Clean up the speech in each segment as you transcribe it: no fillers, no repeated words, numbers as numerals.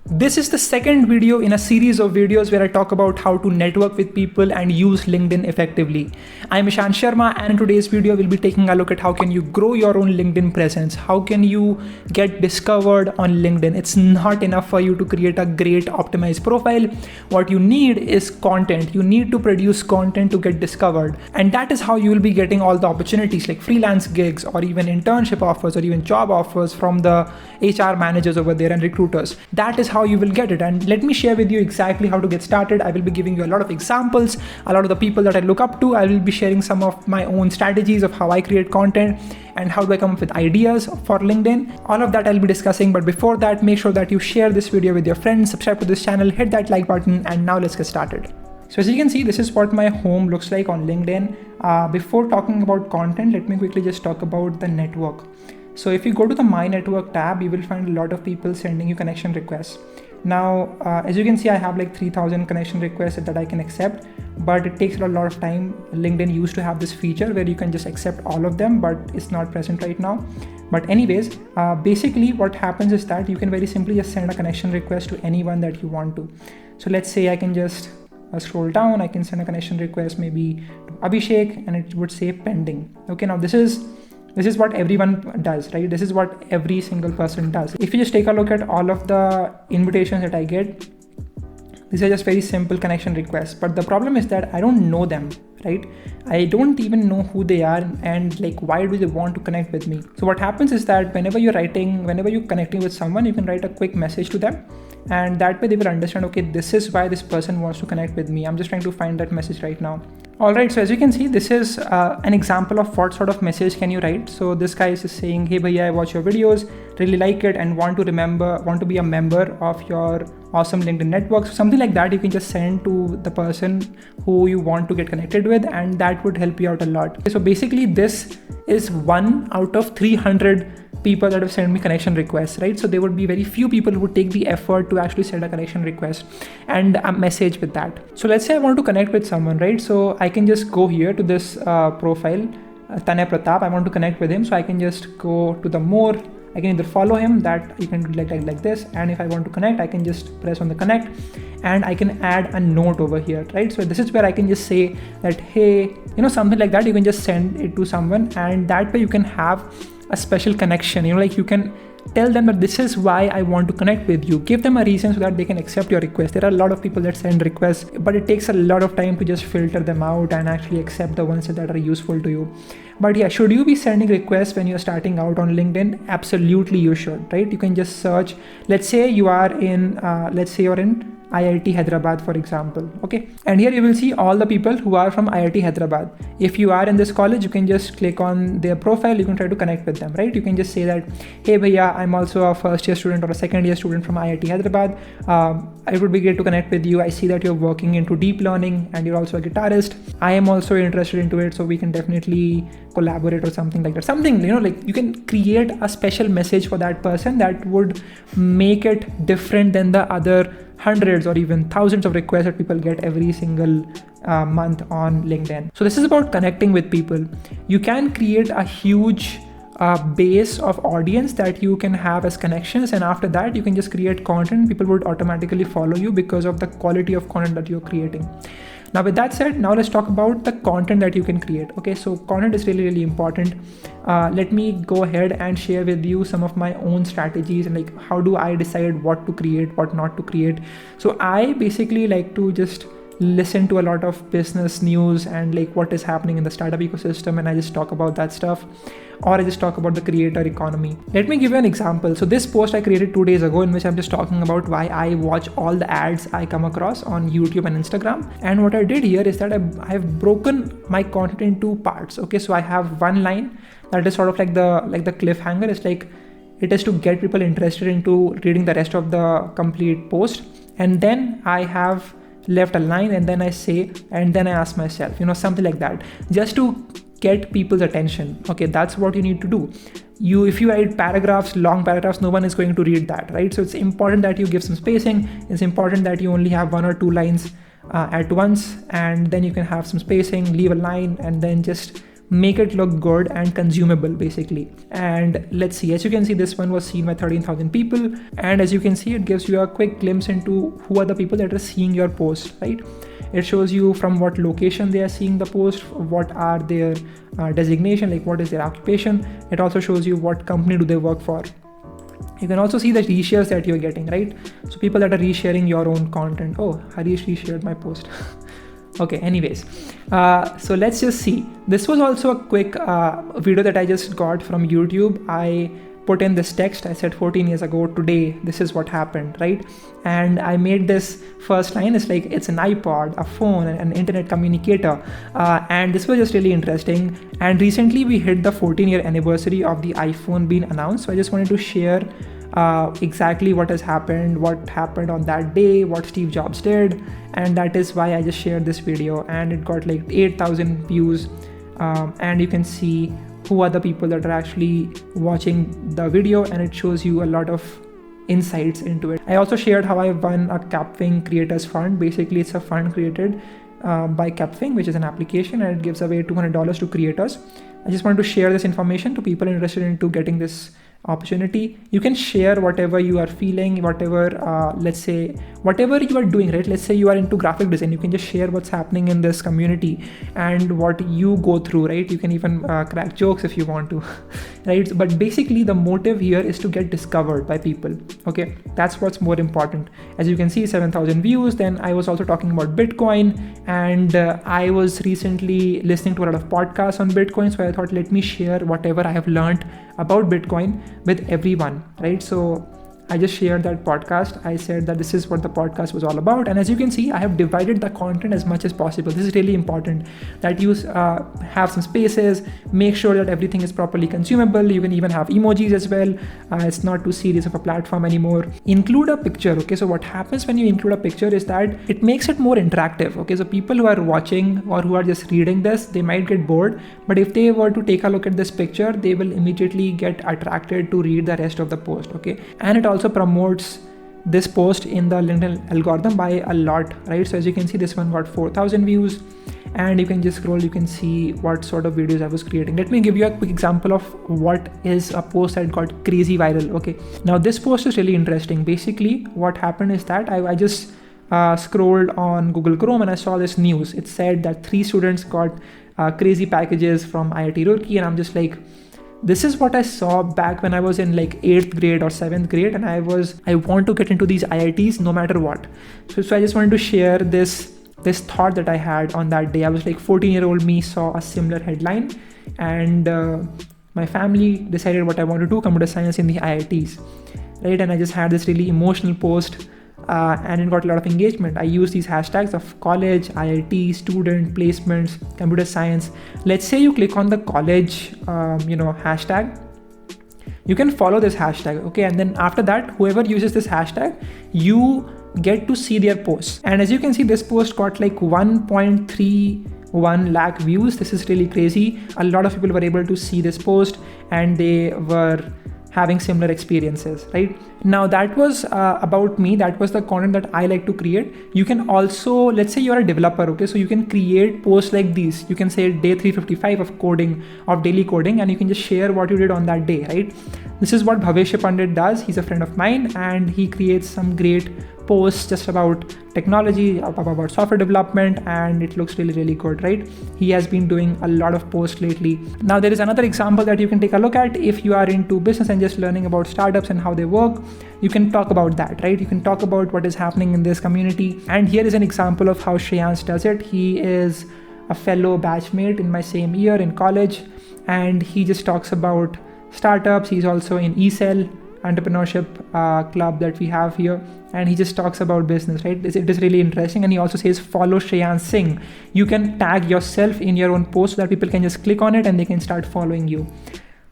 This is the second video in a series of videos where I talk about how to network with people and use LinkedIn effectively. I'm Ishan Sharma, and in today's video, we'll be taking a look at how can you grow your own LinkedIn presence. How can you get discovered on LinkedIn? It's not enough for you to create a great optimized profile. What you need is content. You need to produce content to get discovered. And that is how you will be getting all the opportunities like freelance gigs or even internship offers or even job offers from the HR managers over there and recruiters. That is how you will get it. And let me share with you exactly how to get started. I will be giving you a lot of examples, a lot of the people that I look up to. I will be sharing some of my own strategies of how I create content and how do I come up with ideas for LinkedIn. All of that I'll be discussing. But before that, make sure that you share this video with your friends, subscribe to this channel, hit that like button, and now let's get started. So as you can see, this is what my home looks like on LinkedIn. Before talking about content, let me quickly just talk about the network. So if you go to the My Network tab, you will find a lot of people sending you connection requests. Now, as you can see, I have like 3,000 connection requests that I can accept, but it takes a lot of time. LinkedIn used to have this feature where you can just accept all of them, but it's not present right now. But anyways, basically what happens is that you can very simply just send a connection request to anyone that you want to. So let's say I can just scroll down, I can send a connection request maybe to Abhishek and it would say pending. Okay, now this is what everyone does, right? This is what every single person does. If you just take a look at all of the invitations that I get, these are just very simple connection requests. But the problem is that I don't know them, right? I don't even know who they are and like why do they want to connect with me. So what happens is that whenever you're connecting with someone, you can write a quick message to them. And that way they will understand, okay, this is why this person wants to connect with me. I'm just trying to find that message right now. All right, so as you can see, this is an example of what sort of message can you write. So this guy is just saying, hey bhaiya, I watch your videos, really like it and want to be a member of your awesome LinkedIn network. So something like that you can just send to the person who you want to get connected with, and that would help you out a lot. So basically this is 1 out of 300 people that have sent me connection requests, right? So there would be very few people who would take the effort to actually send a connection request and a message with that. So let's say I want to connect with someone, right? So I can just go here to this profile, Tanay Pratap. I want to connect with him. So I can just go to the more. I can either follow him, that you can do like this. And if I want to connect, I can just press on the connect and I can add a note over here, right? So this is where I can just say that, hey, something like that. You can just send it to someone and that way you can have a special connection. Like you can tell them that this is why I want to connect with you. Give them a reason so that they can accept your request. There are a lot of people that send requests, but it takes a lot of time to just filter them out and actually accept the ones that are useful to you. But yeah, should you be sending requests when you're starting out on LinkedIn? Absolutely you should, right? You can just search. Let's say you are in, you're in IIT Hyderabad, for example. Okay. And here you will see all the people who are from IIT Hyderabad. If you are in this college, you can just click on their profile. You can try to connect with them, right? You can just say that, hey bhaiya, I'm also a first year student or a second year student from IIT Hyderabad. It would be great to connect with you. I see that you're working into deep learning and you're also a guitarist. I am also interested into it. So we can definitely collaborate or something like that. Something, like you can create a special message for that person that would make it different than the other hundreds or even thousands of requests that people get every single month on LinkedIn. So this is about connecting with people. You can create a huge base of audience that you can have as connections, and after that you can just create content. People would automatically follow you because of the quality of content that you're creating. Now with that said, now let's talk about the content that you can create. Okay, so content is really important. Let me go ahead and share with you some of my own strategies and like how do I decide what to create, what not to create. So I basically like to just listen to a lot of business news and like what is happening in the startup ecosystem, and I just talk about that stuff, or I just talk about the creator economy. Let me give you an example. So this post I created 2 days ago in which I'm just talking about why I watch all the ads I come across on YouTube and Instagram. And what I did here is that I've broken my content into parts. Okay, so I have one line that is sort of like the cliffhanger. It's like it is to get people interested into reading the rest of the complete post, and then I have left a line and then I say, and then I ask myself, something like that, just to get people's attention. Okay, that's what you need to do. If you write paragraphs, long paragraphs, no one is going to read that, right? So it's important that you give some spacing. It's important that you only have 1 or 2 lines at once, and then you can have some spacing, leave a line, and then just make it look good and consumable basically. And let's see, as you can see, this one was seen by 13,000 people. And as you can see, it gives you a quick glimpse into who are the people that are seeing your post, right? It shows you from what location they are seeing the post, what are their designation, like what is their occupation. It also shows you what company do they work for. You can also see the reshares that you're getting, right? So people that are resharing your own content. Oh, Harish reshared my post. Okay, anyways, so let's just see. This was also a quick video that I just got from YouTube. I put in this text. I said 14 years ago today, this is what happened, right? And I made this first line. It's like, it's an iPod, a phone, an internet communicator. And this was just really interesting. And recently we hit the 14-year anniversary of the iPhone being announced. So I just wanted to share exactly what has happened, what happened on that day, what Steve Jobs did. And that is why I just shared this video, and it got like 8,000 views. And you can see who are the people that are actually watching the video, and it shows you a lot of insights into it. I also shared how I won a Capwing Creators Fund. Basically, it's a fund created by Capwing, which is an application, and it gives away $200 to creators. I just wanted to share this information to people interested into getting this opportunity. You can share whatever you are feeling, whatever let's say whatever you are doing, right? Let's say you are into graphic design, you can just share what's happening in this community and what you go through, right? You can even crack jokes if you want to right? But basically the motive here is to get discovered by people. Okay, that's what's more important. As you can see, 7,000 views. Then I was also talking about Bitcoin, and I was recently listening to a lot of podcasts on Bitcoin, so I thought, let me share whatever I have learned about Bitcoin with everyone, right? So I just shared that podcast. I said that this is what the podcast was all about. And as you can see, I have divided the content as much as possible. This is really important that you have some spaces, make sure that everything is properly consumable. You can even have emojis as well. It's not too serious of a platform anymore. Include a picture. Okay, so what happens when you include a picture is that it makes it more interactive. Okay, so people who are watching or who are just reading this, they might get bored. But if they were to take a look at this picture, they will immediately get attracted to read the rest of the post. Okay, and it also promotes this post in the LinkedIn algorithm by a lot, right? So as you can see, this one got 4,000 views, and you can just scroll, you can see what sort of videos I was creating. Let me give you a quick example of what is a post that got crazy viral. Okay, now this post is really interesting. Basically what happened is that I just scrolled on Google Chrome and I saw this news. It said that 3 students got crazy packages from IIT Roorkee, and I'm just like, this is what I saw back when I was in like 8th grade or 7th grade, and I want to get into these IITs no matter what. So I just wanted to share this thought that I had on that day. I was like, 14-year-old me saw a similar headline, and my family decided what I want to do, computer science in the IITs, right? And I just had this really emotional post, and it got a lot of engagement. I used these hashtags of college, IIT, student, placements, computer science. Let's say you click on the college, hashtag. You can follow this hashtag, okay? And then after that, whoever uses this hashtag, you get to see their posts. And as you can see, this post got like 1.31 lakh views. This is really crazy. A lot of people were able to see this post, and they were having similar experiences, right? Now that was about me. That was the content that I like to create. You can also, let's say you're a developer, okay? So you can create posts like these. You can say day 355 of coding, of daily coding, and you can just share what you did on that day, right? This is what Bhaveshya Pandit does. He's a friend of mine, and he creates some great posts just about technology, about software development, and it looks really, really good, right? He has been doing a lot of posts lately. Now there is another example that you can take a look at. If you are into business and just learning about startups and how they work, you can talk about that, right? You can talk about what is happening in this community. And here is an example of how Shreyans does it. He is a fellow batchmate in my same year in college, and he just talks about startups. He's also in eCell entrepreneurship club that we have here, and he just talks about business, right? It is really interesting. And he also says, follow Shreyansh Singh. You can tag yourself in your own post so that people can just click on it and they can start following you.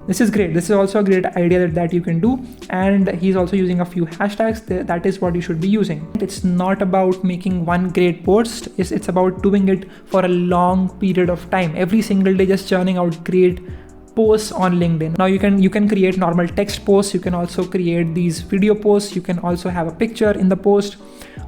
This is great. This is also a great idea that you can do. And he's also using a few hashtags. That is what you should be using. It's not about making one great post. It's about doing it for a long period of time. Every single day, just churning out great posts on LinkedIn. Now you can create normal text posts. You can also create these video posts. You can also have a picture in the post.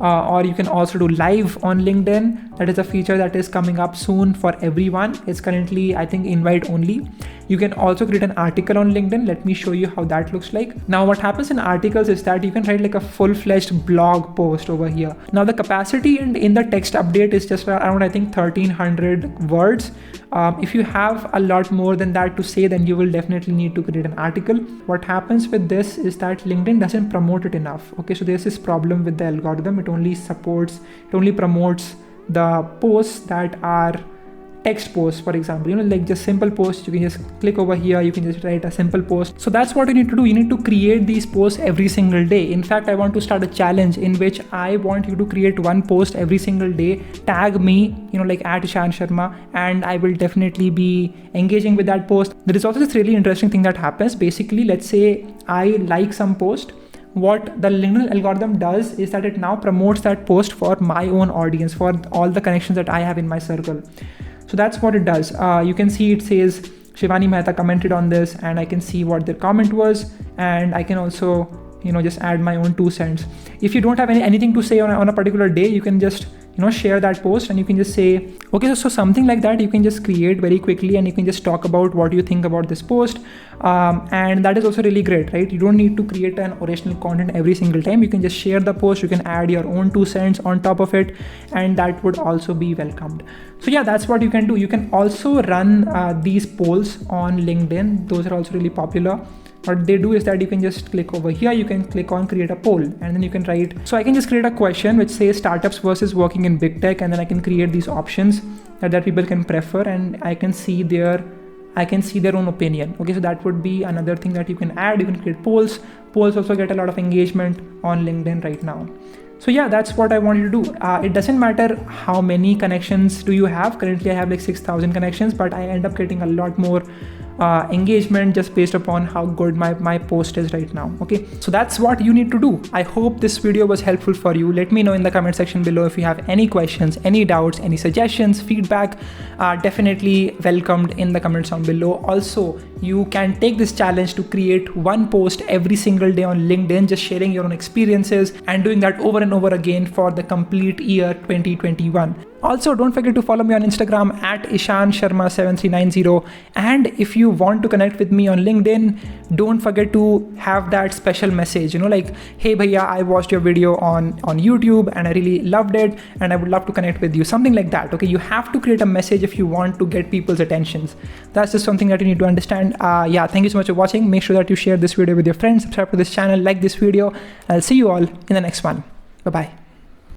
or you can also do live on LinkedIn. That is a feature that is coming up soon for everyone. It's currently, I think, invite only. You can also create an article on LinkedIn. Let me show you how that looks like. Now, what happens in articles is that you can write like a full-fledged blog post over here. Now, the capacity in the text update is just around, I think, 1300 words. If you have a lot more than that to say, then you will definitely need to create an article. What happens with this is that LinkedIn doesn't promote it enough. Okay, so there's this problem with the algorithm. It only promotes the posts that are text posts, for example, like just simple posts. You can just click over here, you can just write a simple post. So that's what you need to do. You need to create these posts every single day. In fact, I want to start a challenge in which I want you to create one post every single day, tag me, like at Ishan Sharma, and I will definitely be engaging with that post. There is also this really interesting thing that happens. Basically, let's say I like some post. What the LinkedIn algorithm does is that it now promotes that post for my own audience, for all the connections that I have in my circle. So that's what it does. You can see it says Shivani Mehta commented on this, and I can see what their comment was, and I can also just add my own 2 cents. If you don't have anything to say on a particular day, you can just share that post, and you can just say, okay, so something like that you can just create very quickly, and you can just talk about what you think about this post, and that is also really great, right? You don't need to create an original content every single time. You can just share the post, you can add your own 2 cents on top of it, and that would also be welcomed. So yeah, that's what you can do. You can also run these polls on LinkedIn. Those are also really popular. What they do is that you can just click over here, you can click on create a poll, and then you can write. So I can just create a question which says startups versus working in big tech, and then I can create these options that people can prefer, and I can see their own opinion. Okay, so that would be another thing that you can add. You can create polls. Polls also get a lot of engagement on LinkedIn right now. So yeah, that's what I want you to do. It doesn't matter how many connections do you have. Currently I have like 6,000 connections, but I end up getting a lot more engagement just based upon how good my post is right now. Okay, so that's what you need to do. I hope this video was helpful for you. Let me know in the comment section below if you have any questions, any doubts, any suggestions, feedback. Definitely welcomed in the comments down below. Also, you can take this challenge to create one post every single day on LinkedIn, just sharing your own experiences and doing that over and over again for the complete year 2021. Also, don't forget to follow me on Instagram at Ishan Sharma 7390. And if you want to connect with me on LinkedIn, don't forget to have that special message, like, hey bhaiya, I watched your video on YouTube and I really loved it and I would love to connect with you. Something like that. Okay, you have to create a message if you want to get people's attentions. That's just something that you need to understand. Yeah, thank you so much for watching. Make sure that you share this video with your friends, subscribe to this channel, like this video. I'll see you all in the next one. Bye-bye.